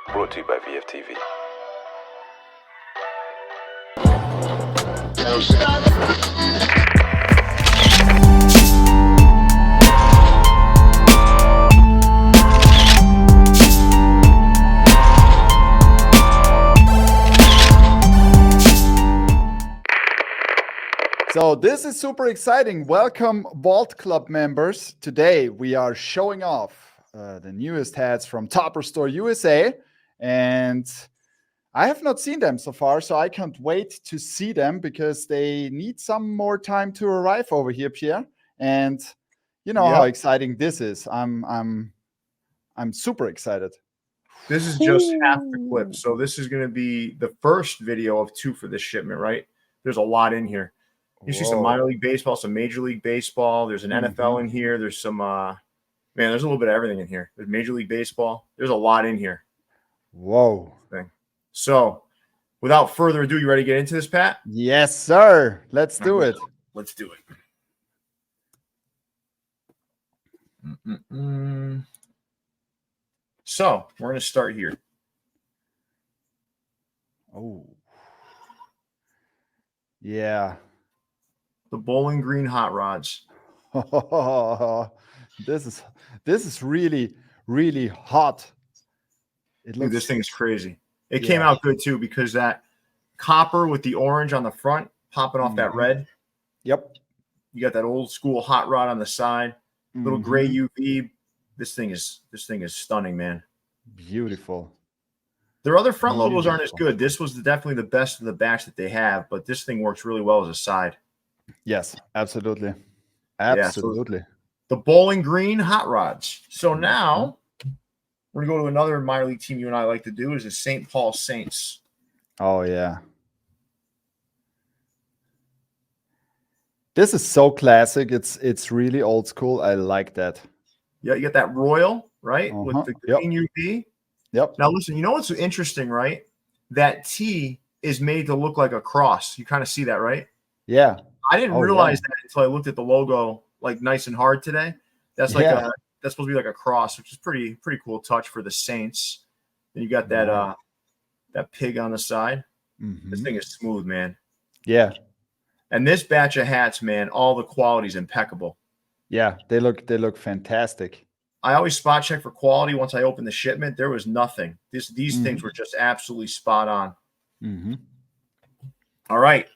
Brought to you by VFTV. So this is super exciting. Welcome, Vault Club members. Today we are showing off the newest hats from Topperzstore USA, and I have not seen them so far, so I can't wait to see them because they need some more time to arrive over here, Pierre. And you know how exciting this is. I'm super excited. This is just half the clip, so this is going to be the first video of 2 for this shipment, right? There's a lot in here. You see some minor league baseball, some major league baseball. There's an NFL in here. There's some, there's a little bit of everything in here. There's major league baseball. There's a lot in here. Whoa. So without further ado, you ready to get into this, Pat? Yes, sir. Let's do it. Let's do it. So we're going to start here. Oh. Yeah. The Bowling Green Hot Rods. This is really, really hot. Dude, this thing is crazy. It came out good too because that copper with the orange on the front popping off that red. Yep. You got that old school hot rod on the side. Little gray UV. This thing is stunning, man. Beautiful. Their other front logos aren't as good. This was definitely the best of the batch that they have, but this thing works really well as a side. Yes, absolutely. Absolutely. Yeah, so the Bowling Green Hot Rods. So now we're going to go to another minor league team you and I like to do is the St. Paul Saints. Oh, yeah. This is so classic. It's really old school. I like that. Yeah, you get that royal, right? With the green UV. Yep. Now, listen, you know what's interesting, right? That T is made to look like a cross. You kind of see that, right? Yeah. I didn't realize that until I looked at the logo, like nice and hard today. That's like that's supposed to be like a cross, which is pretty cool touch for the Saints. Then you got that that pig on the side. This thing is smooth, man. Yeah. And this batch of hats, man, all the quality's impeccable. Yeah, they look fantastic. I always spot check for quality. Once I opened the shipment, there was nothing. These things were just absolutely spot on. All right.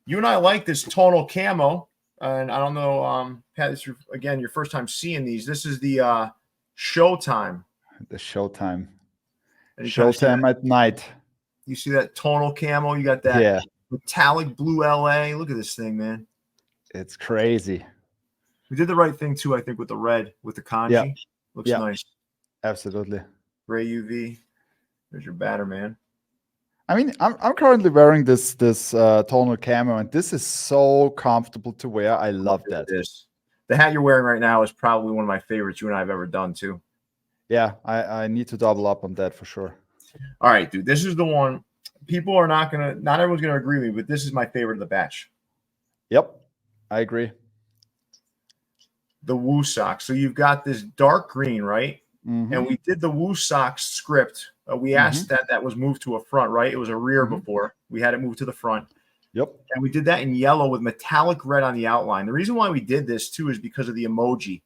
You and I like this tonal camo. And I don't know, Pat, this is, again, your first time seeing these. This is the Showtime. The Showtime. Showtime at night. You see that tonal camo? You got that metallic blue LA. Look at this thing, man. It's crazy. We did the right thing, too, I think, with the red, with the kanji. Yeah. Looks nice. Absolutely. Gray UV. There's your batter, man. I mean, I'm currently wearing this tonal camo, and this is so comfortable to wear. I love that. The hat you're wearing right now is probably one of my favorites you and I have ever done, too. Yeah, I need to double up on that for sure. All right, dude. This is the one. People are not everyone's going to agree with me, but this is my favorite of the batch. Yep, I agree. The Wooo socks. So you've got this dark green, right? And we did the Wooo socks script. We asked that was moved to a front, right? It was a rear before. We had it moved to the front. Yep. And we did that in yellow with metallic red on the outline. The reason why we did this, too, is because of the emoji.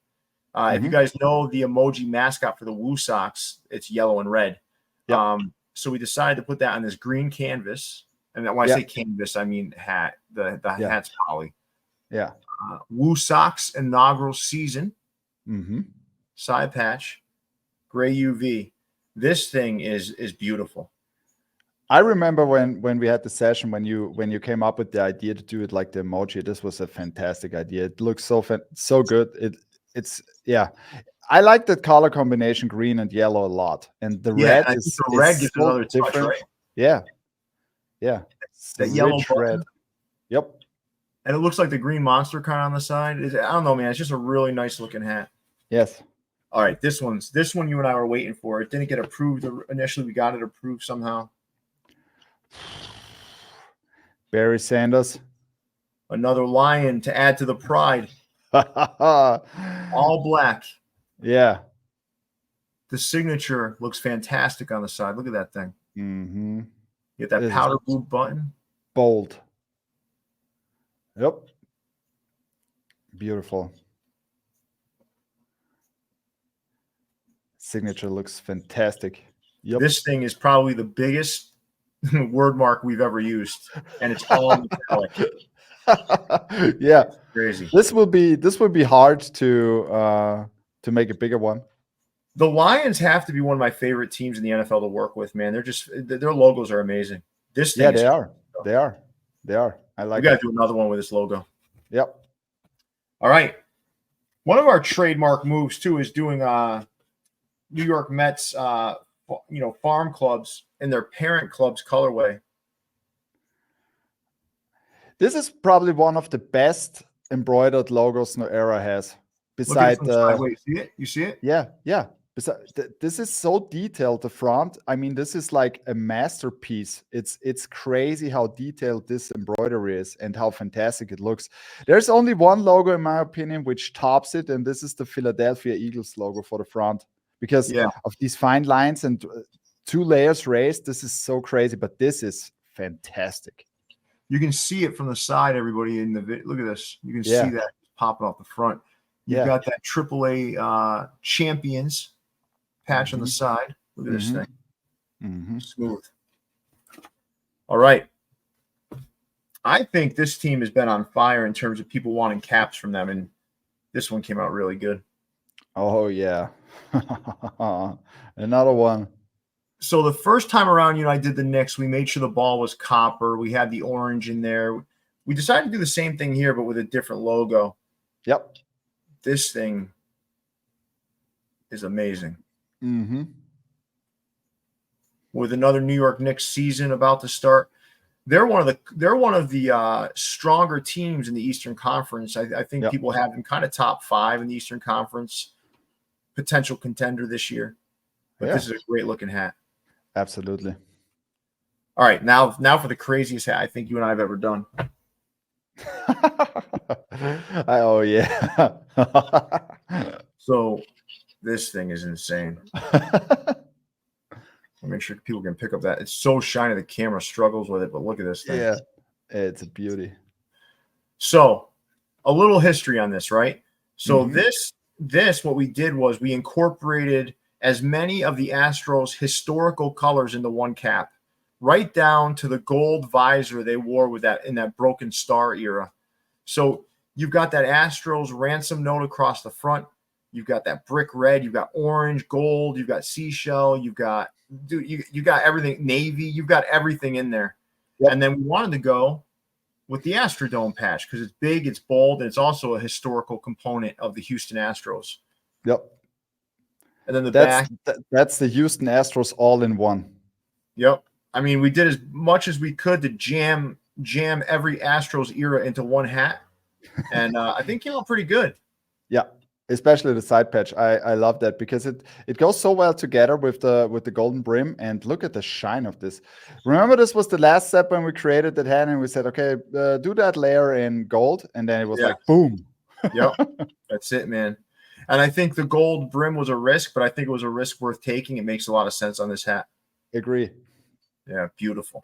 If you guys know the emoji mascot for the Wooo socks, it's yellow and red. Yep. So we decided to put that on this green canvas. And when I say canvas, I mean hat. The hat's poly. Yeah. Wooo socks inaugural season. Side patch. Gray UV. This thing is beautiful. I remember when we had the session when you came up with the idea to do it like the emoji. This was a fantastic idea. It looks so good. It's I like that color combination, green and yellow, a lot. And the red is gives so another touch, different. right? Yeah. That yellow red. Yep. And it looks like the green monster kind of on the side. I don't know, man. It's just a really nice looking hat. Yes. All right, this one you and I were waiting for. It didn't get approved initially. We got it approved somehow. Barry Sanders. Another lion to add to the pride. All black. Yeah. The signature looks fantastic on the side. Look at that thing. Mm-hmm. You get that powder blue button. Bold. Yep. Beautiful. Signature looks fantastic. Yep. This thing is probably the biggest word mark we've ever used, and it's all metallic. Yeah, it's crazy. This will be hard to make a bigger one. The Lions have to be one of my favorite teams in the NFL to work with, man. Their logos are amazing. This thing, yeah, they are. I like. We got to do another one with this logo. Yep. All right. One of our trademark moves too is doing New York Mets, farm clubs in their parent club's colorway. This is probably one of the best embroidered logos New Era has. Besides, wait, see it? You see it? Yeah. This is so detailed. The front, I mean, this is like a masterpiece. It's crazy how detailed this embroidery is and how fantastic it looks. There's only one logo, in my opinion, which tops it, and this is the Philadelphia Eagles logo for the front, because of these fine lines and 2 layers raised. This is so crazy, but this is fantastic. You can see it from the side, everybody in the video. Look at this. You can see that popping off the front. You've got that AAA champions patch on the side. Look at this thing. Smooth. All right. I think this team has been on fire in terms of people wanting caps from them, and this one came out really good. Oh, yeah. Another one. So the first time around, I did the Knicks. We made sure the ball was copper. We had the orange in there. We decided to do the same thing here, but with a different logo. Yep. This thing is amazing. With another New York Knicks season about to start, they're one of the stronger teams in the Eastern Conference. I think people have them kind of top 5 in the Eastern Conference, potential contender this year. But this is a great looking hat. Absolutely. All right, now for the craziest hat I think you and I have ever done. Oh yeah. So this thing is insane. I'll make sure people can pick up that. It's so shiny the camera struggles with it, but look at this thing. Yeah, it's a beauty. So a little history on this, right? So this what we did was we incorporated as many of the Astros historical colors into one cap, right down to the gold visor they wore with that in that broken star era. So you've got that Astros ransom note across the front. You've got that brick red. You've got orange, gold. You've got seashell. You've got you got everything, navy. You've got everything in there. Yep. And then we wanted to go with the Astrodome patch because it's big, it's bold, and it's also a historical component of the Houston Astros. Yep. And then that's the Houston Astros all in one. Yep. I mean, we did as much as we could to jam every Astros era into one hat, and I think it came out pretty good. Yeah, especially the side patch. I love that because it goes so well together with the golden brim. And look at the shine of this. Remember, this was the last step when we created that hat, and we said, okay, do that layer in gold, and then it was like boom. Yep, that's it, man. And I think the gold brim was a risk, but I think it was a risk worth taking. It makes a lot of sense on this hat. Agree. Yeah, beautiful.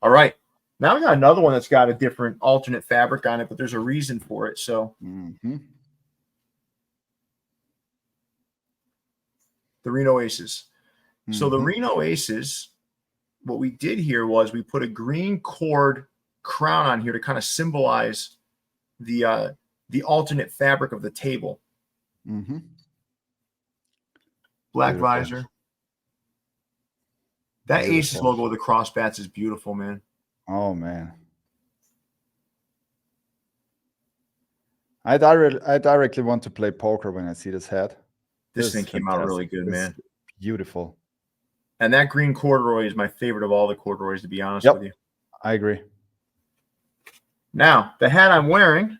All right. Now we got another one that's got a different alternate fabric on it, but there's a reason for it. So the Reno Aces. So the Reno Aces, what we did here was we put a green cord crown on here to kind of symbolize the alternate fabric of the table. Black visor. That Aces logo with the cross bats is beautiful, man. Oh man. I directly want to play poker when I see this hat. This thing came out really good, man. Beautiful. And that green corduroy is my favorite of all the corduroys, to be honest with you. I agree. Now, the hat I'm wearing.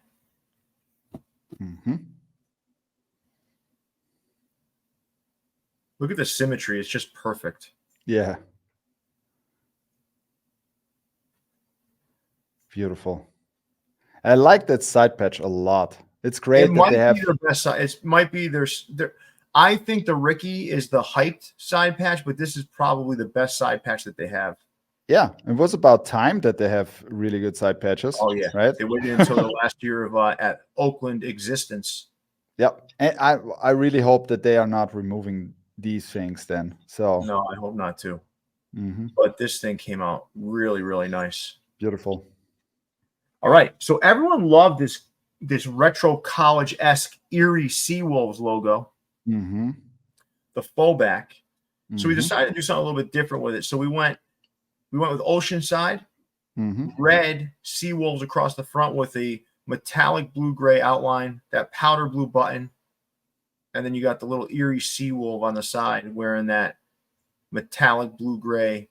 Look at the symmetry. It's just perfect. Yeah. Beautiful. I like that side patch a lot. It's great that they have. It might be their best side. It might be their. I think the Ricky is the hyped side patch, but this is probably the best side patch that they have. Yeah, it was about time that they have really good side patches. Oh yeah, right. They waited until the last year of at Oakland existence. Yep, and I really hope that they are not removing these things then. So no, I hope not too. But this thing came out really, really nice. Beautiful. All right, so everyone loved this retro college-esque Erie SeaWolves logo. The faux back. So we decided to do something a little bit different with it. So we went with Oceanside, red SeaWolves across the front with a metallic blue-gray outline, that powder blue button, and then you got the little Erie SeaWolf on the side wearing that metallic blue-gray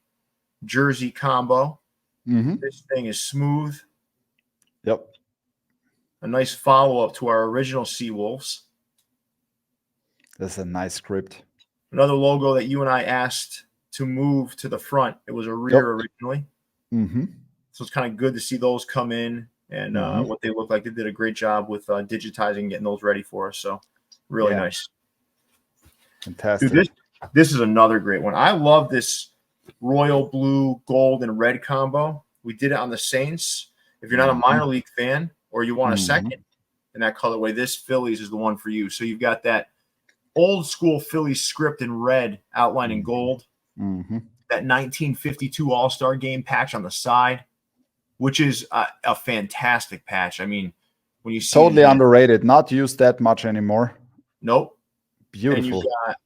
jersey combo. This thing is smooth. Yep. A nice follow-up to our original SeaWolves. That's a nice script. Another logo that you and I asked to move to the front. It was a rear originally. So it's kind of good to see those come in and what they look like. They did a great job with digitizing, getting those ready for us. So really nice. Fantastic. Dude, this is another great one. I love this royal blue, gold, and red combo. We did it on the Saints. If you're not a minor league fan or you want a second in that colorway, this Phillies is the one for you. So you've got that old school Phillies script in red, outline in gold. That 1952 All-Star Game patch on the side, which is a fantastic patch. I mean, when you see totally underrated, not used that much anymore. Nope. Beautiful. And you got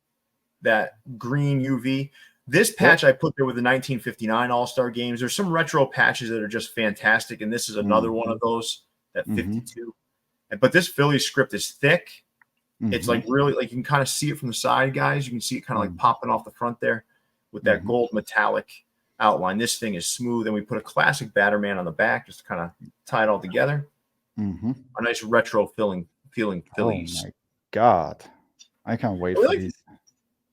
that green UV. This patch I put there with the 1959 All-Star Games. There's some retro patches that are just fantastic, and this is another one of those, that 52. But this Philly script is thick. It's like really, like you can kind of see it from the side, guys. You can see it kind of like popping off the front there with that gold metallic outline. This thing is smooth, and we put a classic Batterman on the back just to kind of tie it all together. A nice retro feeling Phillies. Oh my God. I can't wait for these.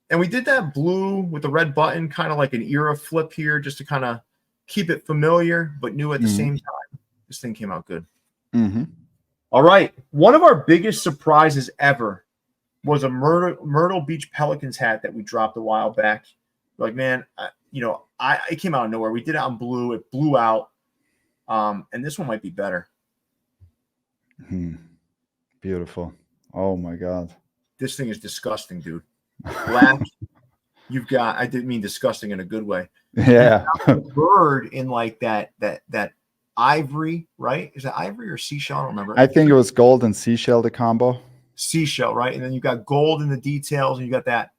And we did that blue with the red button, kind of like an era flip here, just to kind of keep it familiar but new at the same time. This thing came out good. All right. One of our biggest surprises ever was a Myrtle Beach Pelicans hat that we dropped a while back. Like, man, it came out of nowhere. We did it on blue. It blew out. And this one might be better. Beautiful. Oh my God. This thing is disgusting, dude. Black. You've got, I didn't mean disgusting in a good way. Yeah. Bird in like that ivory, right? Is that ivory or seashell? I don't remember. I think it was gold and seashell, the combo. Seashell, right? And then you got gold in the details, and you got that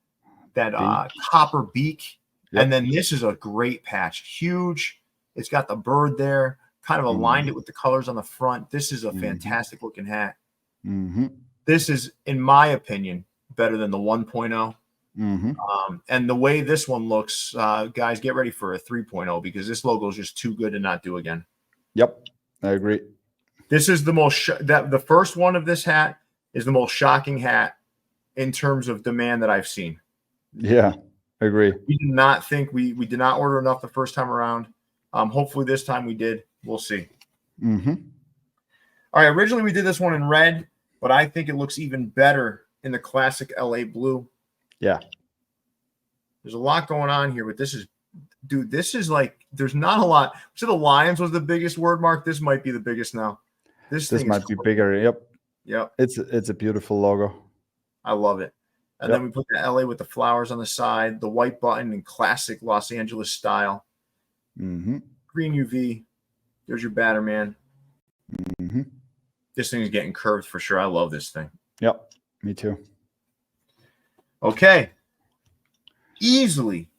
copper beak. And then this is a great patch. Huge. It's got the bird there, kind of aligned it with the colors on the front. This is a fantastic looking hat. This is, in my opinion, better than the 1.0. And the way this one looks, guys, get ready for a 3.0 because this logo is just too good to not do again. Yep, I agree. This is the most the first one of this hat is the most shocking hat in terms of demand that I've seen. Yeah, I agree. We did not think we did not order enough the first time around. Hopefully this time we did. We'll see. All right. Originally we did this one in red, but I think it looks even better in the classic LA blue. Yeah. There's a lot going on here, but this is, dude, this is like, there's not a lot. So the Lions was the biggest word mark. This might be the biggest now. This might be bigger. Yep. It's a beautiful logo. I love it. And then we put the LA with the flowers on the side, the white button in classic Los Angeles style. Green UV. There's your Batterman. This thing is getting curved for sure. I love this thing. Yep. Me too. Okay. Easily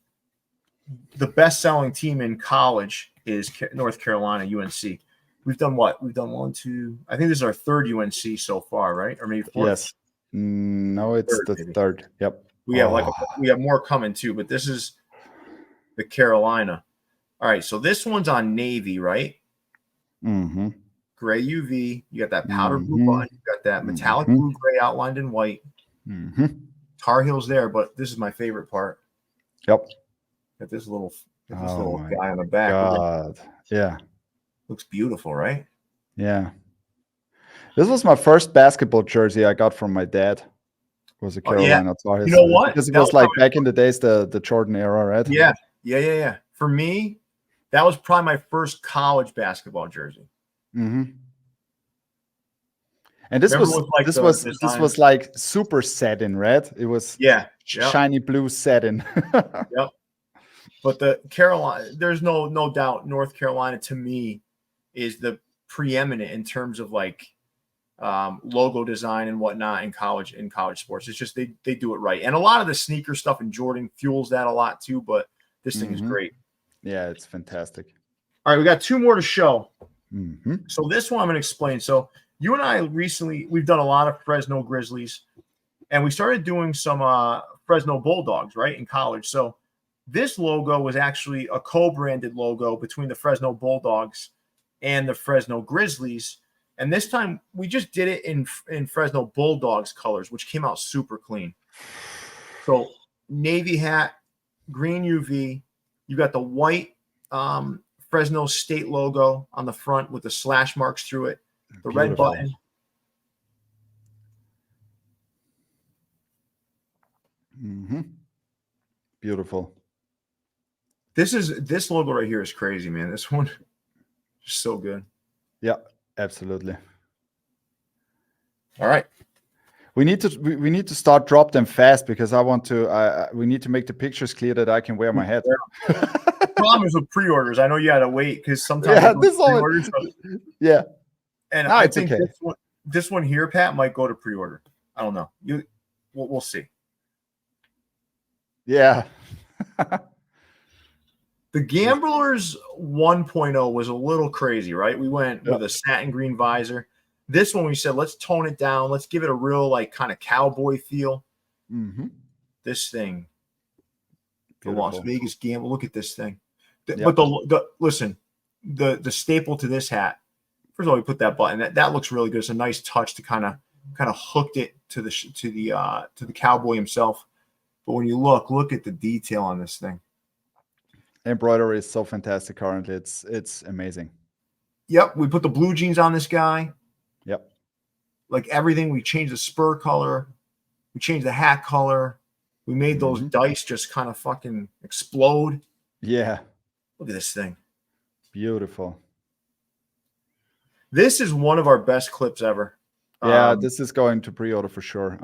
the best-selling team in college is North Carolina, UNC. We've done what? We've done one, two. I think this is our third UNC so far, right? Or maybe fourth? Yes. No, it's third. Yep. We have we have more coming too, but this is the Carolina. All right, so this one's on navy, right? Gray UV. You got that powder blue button. You got that metallic blue gray outlined in white. Tar Heels there, but this is my favorite part. Yep. Got this little guy on the back. God. Yeah. Looks beautiful, right? Yeah. This was my first basketball jersey I got from my dad was a Oh, yeah. Carolina Tar Heels. You know what? Because it That was was like probably- back in the days, the Jordan era, right? Yeah. For me, that was probably my first college basketball jersey. Mm-hmm. And this Remember was with, like, this the was design? this was like super satin, right? It was Yeah. shiny blue satin. Yep. But the Carolina, there's no doubt North Carolina to me is the preeminent in terms of like logo design and whatnot in college sports. It's just they do it right. And a lot of the sneaker stuff in Jordan fuels that a lot too, but this thing is great. Yeah, it's fantastic. All right, we got 2 more to show. Mm-hmm. So this one I'm going to explain. So you and I recently, we've done a lot of Fresno Grizzlies, and we started doing some Fresno Bulldogs, right, in college. So this logo was actually a co-branded logo between the Fresno Bulldogs and the Fresno Grizzlies. And this time we just did it in Fresno Bulldogs colors, which came out super clean. So navy hat, green UV. You got the white Fresno State logo on the front with the slash marks through it. The red button. Mm-hmm. Beautiful. This logo right here is crazy, man. This one is so good. Yeah, absolutely. All right. We need to start drop them fast because I want to. We need to make the pictures clear that I can wear my hat. The problem is with pre-orders. I know you had to wait because sometimes pre-orders. Yeah, and no, I it's think okay. this one here, Pat, might go to pre-order. I don't know. We'll see. Yeah. The Gamblers 1.0 was a little crazy, right? We went with a satin green visor. This one we said, let's tone it down. Let's give it a real like kind of cowboy feel. Mm-hmm. This thing, the Beautiful. Las Vegas Gamble. Look at this thing. But listen, the staple to this hat. First of all, we put that button. That looks really good. It's a nice touch to kind of hooked it to the cowboy himself. But when you look at the detail on this thing. Embroidery is so fantastic currently. It's amazing. Yep, we put the blue jeans on this guy. Yep. Like everything, we changed the spur color. We changed the hat color. We made those dice just kind of fucking explode. Yeah. Look at this thing. Beautiful. This is one of our best clips ever. Yeah, this is going to pre-order for sure.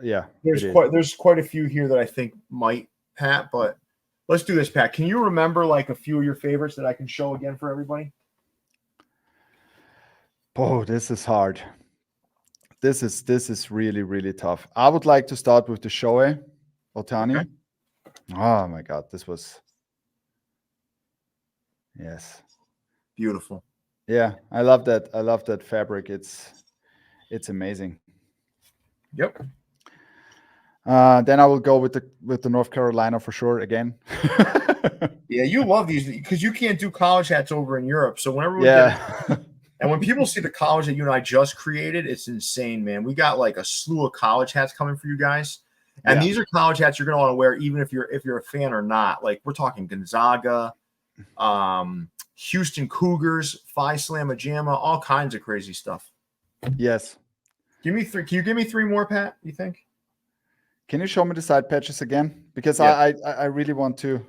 Yeah. There's quite a few here that I think might, Pat, but let's do this, Pat. Can you remember like a few of your favorites that I can show again for everybody? Oh, this is hard. This is really, really tough. I would like to start with the Shohei Ohtani. Okay. Oh my God, this was beautiful. Yeah, I love that. I love that fabric. It's amazing. Yep. Then I will go with the North Carolina for sure again. Yeah, you love these because you can't do college hats over in Europe. So whenever we and when people see the college that you and I just created, it's insane, man. We got like a slew of college hats coming for you guys. And these are college hats you're gonna want to wear, even if you're a fan or not. Like we're talking Gonzaga, Houston Cougars, Phi Slamma Jamma, all kinds of crazy stuff. Yes. Give me 3. Can you give me 3 more, Pat? You think? Can you show me the side patches again? Because I really want to.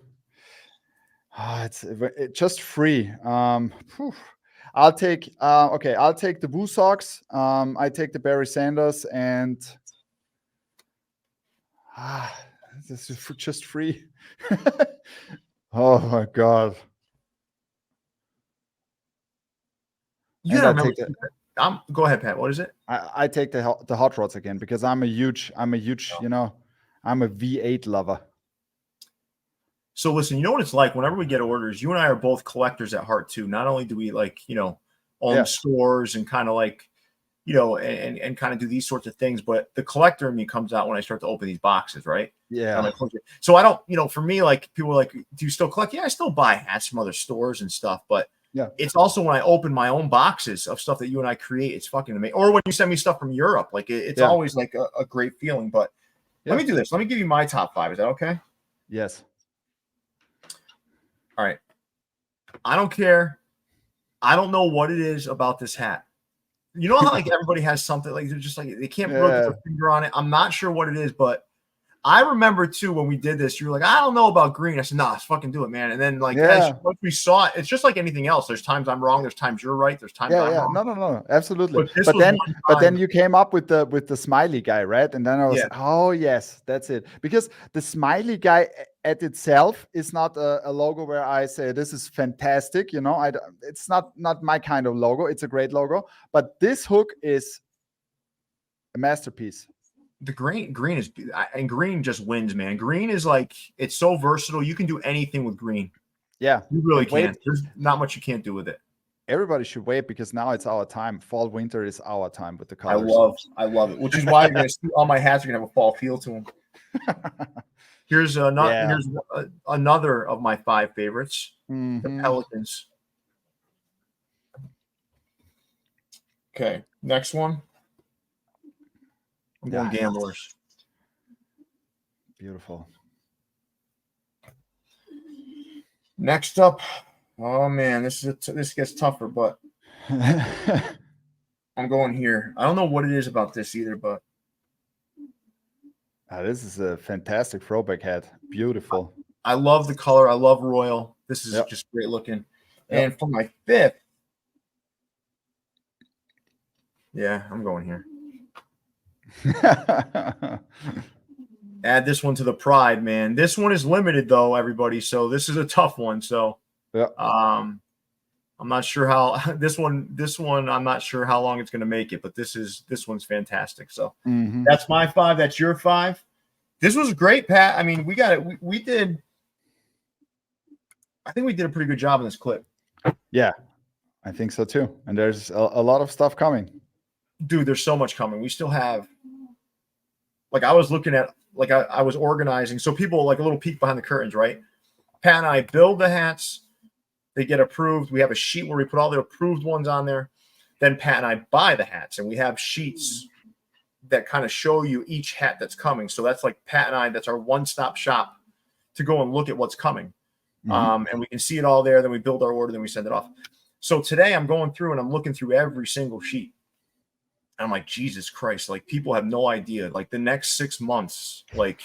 It's just free. I'll take I'll take the Wooo socks. I take the Barry Sanders, and this is just free. Oh my God. You gotta remember. Go ahead, Pat. What is it? I take the hot rods again because I'm a huge, I'm a V8 lover. So listen, you know what it's like whenever we get orders, you and I are both collectors at heart too. Not only do we own stores and kind of like, and kind of do these sorts of things, but the collector in me comes out when I start to open these boxes, right? Yeah. So I don't, for me, like people are like, do you still collect? Yeah, I still buy hats from other stores and stuff, but it's also when I open my own boxes of stuff that you and I create, it's fucking amazing. Or when you send me stuff from Europe, like it's always like a great feeling. But let me do this. Let me give you my top 5. Is that okay? Yes. All right. I don't care. I don't know what it is about this hat. You know how like everybody has something like they're just like they can't really put their finger on it. I'm not sure what it is, but I remember too when we did this, you were like, I don't know about green. I said, nah, let's fucking do it, man. And then like once we saw it, it's just like anything else. There's times I'm wrong, there's times you're right, there's times I'm wrong. No, absolutely. But then you came up with the smiley guy, right? And then I was like, oh yes, that's it. Because the smiley guy at itself is not a logo where I say this is fantastic. You know, it's not my kind of logo. It's a great logo, but this hook is a masterpiece. The green is, and green just wins, man. Green is like, it's so versatile. You can do anything with green. Yeah, you really can. There's not much you can't do with it. Everybody should wait because now it's our time. Fall, winter is our time with the colors. I love it. Which is why you're gonna see all my hats are gonna have a fall feel to them. Here's another of my 5 favorites. The Pelicans. Okay, next one. I'm going Gamblers. Beautiful. Next up, oh man, this gets tougher, but I'm going here. I don't know what it is about this either, but this is a fantastic throwback hat. Beautiful. I love the color. I love Royal. This is just great looking. And for my 5th, I'm going here. Add this one to the pride, man. This one is limited though, everybody. So this is a tough one. So I'm not sure how this one I'm not sure how long it's going to make it, but this one's fantastic. So that's my 5. That's your 5. This was great, Pat. I mean, we got it. I think we did a pretty good job in this clip. Yeah, I think so too. And there's a lot of stuff coming. Dude, there's so much coming. We still have, like, I was looking at, like, I was organizing. So people, like, a little peek behind the curtains, right? Pat and I build the hats. They get approved. We have a sheet where we put all the approved ones on there. Then Pat and I buy the hats, and we have sheets that kind of show you each hat that's coming. So that's like Pat and I, that's our one-stop shop to go and look at what's coming. And we can see it all there. Then we build our order, then we send it off. So today I'm going through and I'm looking through every single sheet. I'm like, Jesus Christ, like people have no idea. Like the next 6 months, like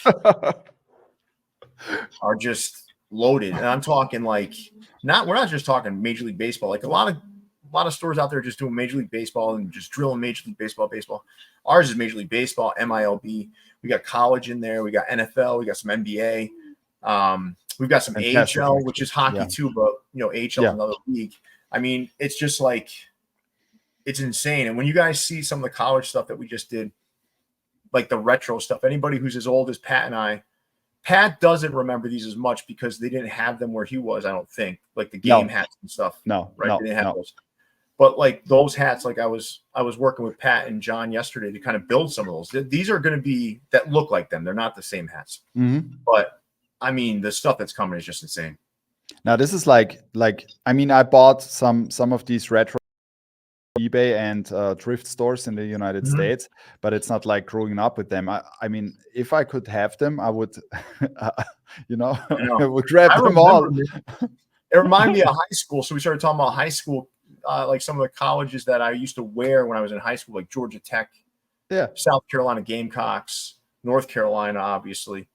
are just loaded. And I'm talking like we're not just talking Major League Baseball. Like a lot of stores out there just doing Major League Baseball and just drilling Major League Baseball. Ours is Major League Baseball, MILB. We got college in there. We got NFL. We got some NBA. We've got some AHL, which is hockey too, but AHL is another league. I mean, it's just like, it's insane. And when you guys see some of the college stuff that we just did, like the retro stuff, anybody who's as old as Pat and I, Pat doesn't remember these as much because they didn't have them where he was, I don't think, like the game hats and stuff. They didn't have those. But like those hats, like I was working with Pat and John yesterday to kind of build some of those. These are going to be that look like them. They're not the same hats, but I mean, the stuff that's coming is just insane. Now this is like I mean, I bought some of these retro eBay and thrift stores in the United States, but it's not like growing up with them. I mean, if I could have them, I would, I would grab them all. It reminded me of high school. So we started talking about high school, like some of the colleges that I used to wear when I was in high school, like Georgia Tech, South Carolina Gamecocks, North Carolina, obviously.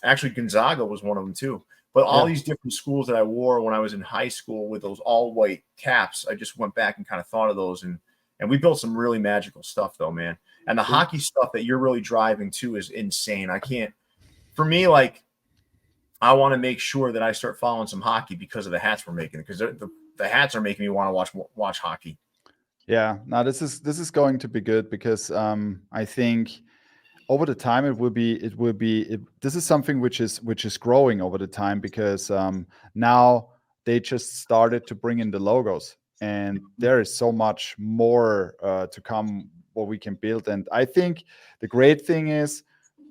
Actually, Gonzaga was one of them too. But all these different schools that I wore when I was in high school with those all white caps, I just went back and kind of thought of those. And we built some really magical stuff though, man. And the hockey stuff that you're really driving to is insane. For me, like, I want to make sure that I start following some hockey because of the hats we're making, because the hats are making me want to watch hockey. Yeah, now this is going to be good because I think over the time this is something which is growing over the time because now they just started to bring in the logos and there is so much more to come what we can build. And I think the great thing is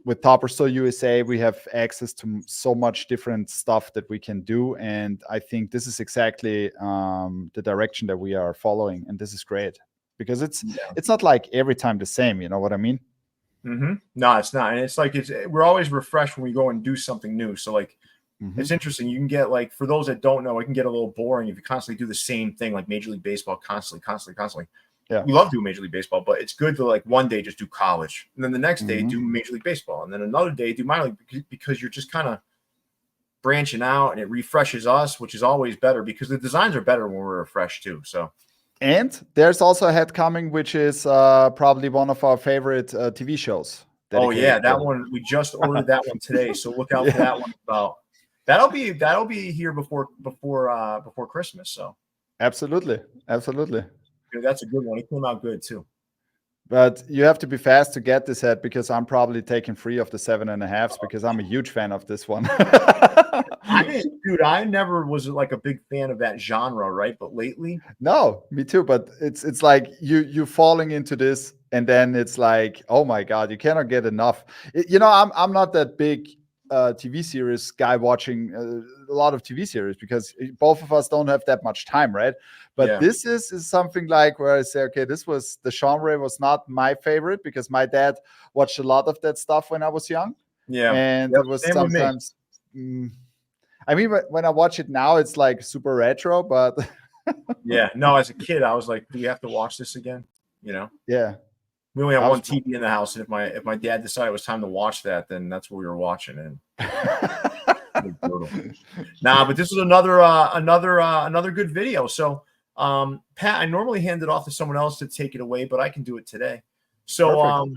with Topperzstore USA we have access to so much different stuff that we can do, and I think this is exactly the direction that we are following, and this is great because it's not like every time the same, you know what I mean? No, it's not. And it's like we're always refreshed when we go and do something new. So like it's interesting. You can get, like, for those that don't know, it can get a little boring if you constantly do the same thing, like Major League Baseball constantly. we love doing Major League Baseball, but it's good to like one day just do college, and then the next day do Major League Baseball, and then another day do minor league, because you're just kind of branching out, and it refreshes us, which is always better because the designs are better when we're refreshed too. So, and there's also a head coming, which is probably one of our favorite TV shows. Oh yeah, that one, we just ordered that one today, so look out for that one. That'll be here before Christmas. So absolutely. Yeah, that's a good one. It came out good too. But you have to be fast to get this head, because I'm probably taking 3 of the 7.5s because I'm a huge fan of this one. I never was like a big fan of that genre, right? But lately, no, me too. But it's like you falling into this, and then it's like, oh my God, you cannot get enough. I'm not that big TV series guy, watching a lot of TV series, because both of us don't have that much time, right? But this is something like where I say, okay, the genre was not my favorite, because my dad watched a lot of that stuff when I was young. Yeah. And it was sometimes, I mean, when I watch it now, it's like super retro, but yeah, no, as a kid, I was like, do you have to watch this again? Yeah. We only have one TV in the house, and if my dad decided it was time to watch that, then that's what we were watching. And but this is another good video. So, Pat, I normally hand it off to someone else to take it away, but I can do it today. So,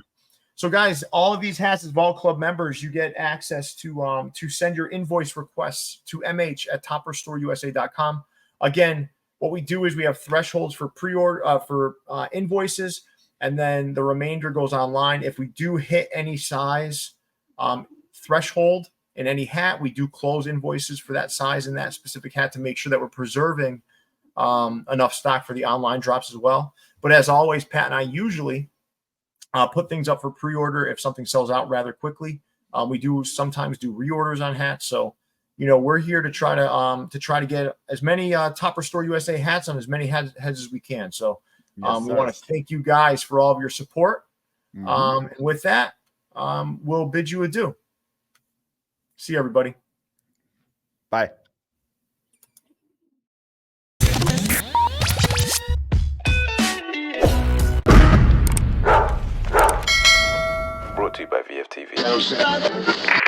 so guys, all of these hats as Vault Club members, you get access to send your invoice requests to mh@topperzstoreusa.com. Again, what we do is we have thresholds for pre-order for invoices, and then the remainder goes online. If we do hit any size threshold in any hat, we do close invoices for that size in that specific hat to make sure that we're preserving enough stock for the online drops as well. But as always, Pat and I usually put things up for pre-order if something sells out rather quickly. We do sometimes do reorders on hats. So, we're here to try to get as many Topperzstore USA hats on as many heads as we can. So, we want to thank you guys for all of your support. And with that, we'll bid you adieu. See you, everybody. Bye. Brought to you by VFTV.